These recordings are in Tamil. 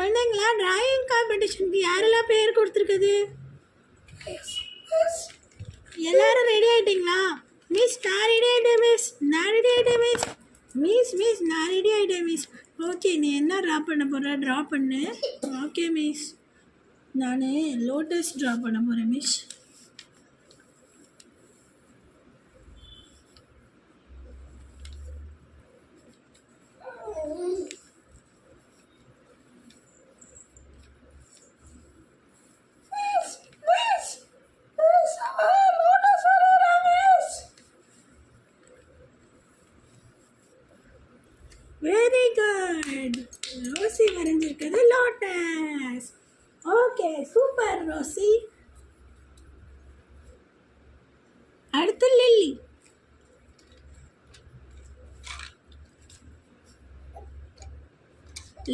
குழந்தைங்களா டிராயிங் காம்படிஷனுக்கு யாரெல்லாம் பேர் கொடுத்துருக்குது? எல்லாரும் ரெடி ஆகிட்டிங்களா? மிஸ் நான் ரெடி ஆகிட்டேன் மிஸ், நான் ரெடி ஆகிட்டேன் மிஸ். மிஸ் நான் ரெடி ஆகிட்டேன் மிஸ். ஓகே, நீ என்ன ட்ரா பண்ண போகிற? ட்ரா பண்ணு. ஓகே மிஸ், நான் லோட்டஸ் ட்ரா பண்ண போகிறேன் மிஸ். Very good. ரோசி வரைஞ்சிருக்கிறது லோட்டஸ். Okay, super Rosie. அடுத்து லில்லி.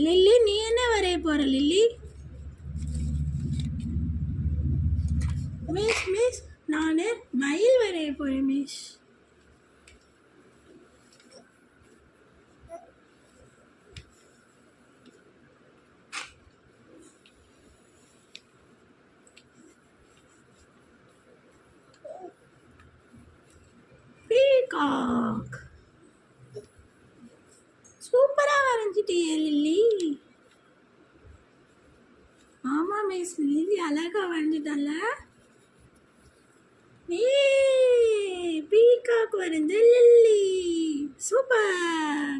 லில்லி நீ என்ன வரைய போற லில்லி? மிஸ் நான் மயில் வரைய போறேன் மிஸ். பீகாக். சூப்பரா வரைஞ்சிட்டியே லில்லி. ஆமா மிஸ், லில்லி அழகா வரைஞ்சிட்டல. பீகாக் வரைஞ்ச லில்லி. சூப்பர்,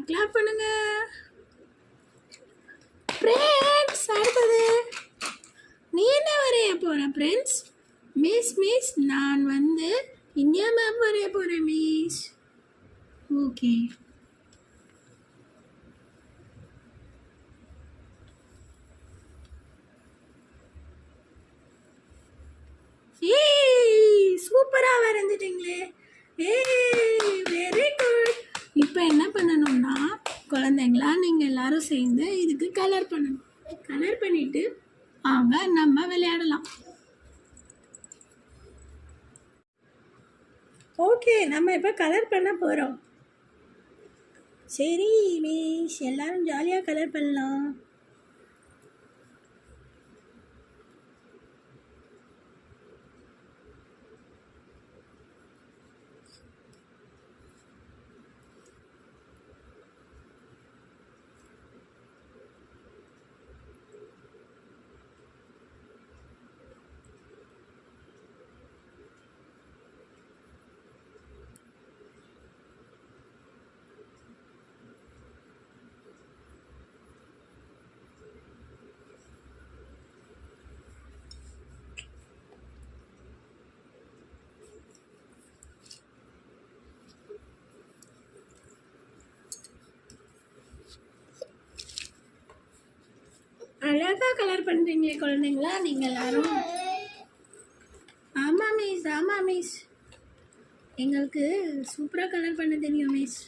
கிளாப் பண்ணுங்க. பிரின்ஸ் அடுத்தது நீ என்ன வரைய போற பிரின்ஸ்? மிஸ் நான் இந்தியா மேப் வரைய போறேன் மிஸ். ஓகே, சூப்பரா வரைஞ்சிட்டீங்களே. Very good. இப்போ என்ன பண்ணணும்னா குழந்தைங்களா நீங்கள் எல்லாரும் சேர்ந்து இதுக்கு கலர் பண்ணணும். கலர் பண்ணிட்டு அவங்க நம்ம விளையாடலாம். ஓகே, நம்ம இப்போ கலர் பண்ண போகிறோம். சரி மிஸ், எல்லாரும் ஜாலியாக கலர் பண்ணலாம். அழகாக கலர் பண்ணுறீங்களே குழந்தைங்களா நீங்கள் எல்லாரும். ஆமாம் மிஸ் எங்களுக்கு சூப்பராக கலர் பண்ண தெரியும் மிஸ்.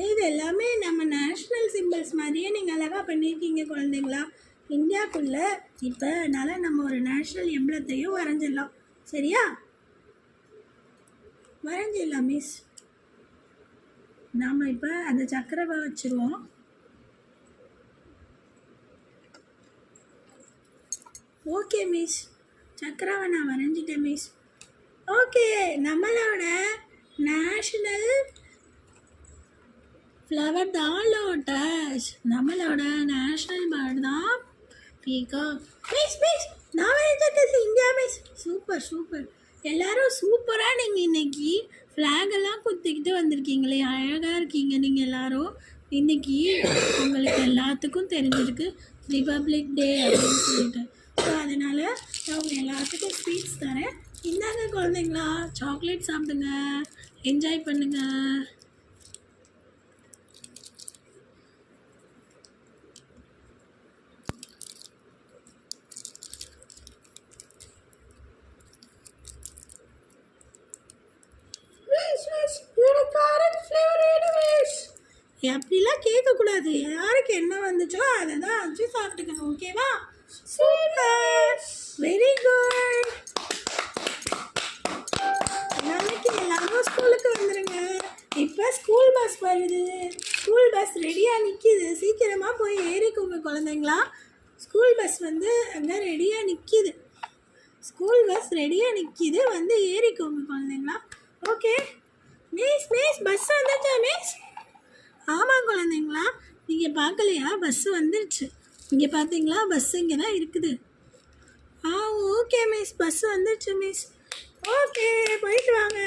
இது எல்லாமே நம்ம நேஷ்னல் சிம்பிள்ஸ் மாதிரியே நீங்கள் அழகாக பண்ணியிருக்கீங்க குழந்தைங்களா. இந்தியாவுக்குள்ளே இப்போ அதனால் நம்ம ஒரு நேஷ்னல் எம்பளத்தையும் வரைஞ்சிடலாம். சரியா? வரைஞ்சிடலாம் மிஸ். நாம் இப்போ அந்த சக்கரவை வச்சுருவோம். ஓகே மிஸ், சக்கரவை நான் வரைஞ்சிட்டேன் மிஸ். ஓகே, நம்மளோட நேஷ்னல் ஃப்ளவர் தான் லோட்டஸ். நம்மளோட நேஷ்னல் பேர்டு தான் பீகாக். மிஸ் நான் வரைஞ்சிருக்கிறது இந்தியா மிஸ். சூப்பர். எல்லாரும் சூப்பராக நீங்கள் இன்னைக்கு ஃப்ளாகெல்லாம் குத்திக்கிட்டு வந்திருக்கீங்களே, அழகாக இருக்கீங்க நீங்கள் எல்லாரும். இன்னைக்கு உங்களுக்கு எல்லாத்துக்கும் தெரிஞ்சிருக்கு ரிபப்ளிக் டே அப்படின்னு சொல்லிட்டு. ஸோ அதனால் நான் உங்கள் எல்லாத்துக்கும் ஸ்வீட்ஸ் தரேன். இந்தாங்க குழந்தைங்களா, சாக்லேட் சாப்பிடுங்க, என்ஜாய் பண்ணுங்கள். அப்படிலாம் கேட்கக்கூடாது. யாருக்கு என்ன வந்துச்சோ அதை தான் வச்சு சாப்பிட்டுக்கணும். ஓகேவா? Super, very good. நாளைக்கு எல்லாரும் ஸ்கூலுக்கு வந்துடுங்க. இப்போ ஸ்கூல் பஸ் வருது. ஸ்கூல் பஸ் ரெடியாக நிற்கிது. சீக்கிரமாக போய் ஏறிக்கோங்க குழந்தைங்களா. ஸ்கூல் பஸ் வந்து அங்கே ரெடியாக நிற்கிது. ஸ்கூல் பஸ் ரெடியாக நிற்கிது, வந்து ஏறிக்கோங்க குழந்தைங்களா. ஓகே மிஸ், பஸ் வந்துச்சா மிஸ்? ஆமாம் குழந்தைங்களா, நீங்கள் பார்க்கலையா? பஸ்ஸு வந்துருச்சு. இங்கே பார்த்தீங்களா? பஸ் இங்கே தான் இருக்குது. ஓகே மிஸ், பஸ் வந்துருச்சு மிஸ். ஓகே, போயிட்டு வாங்க.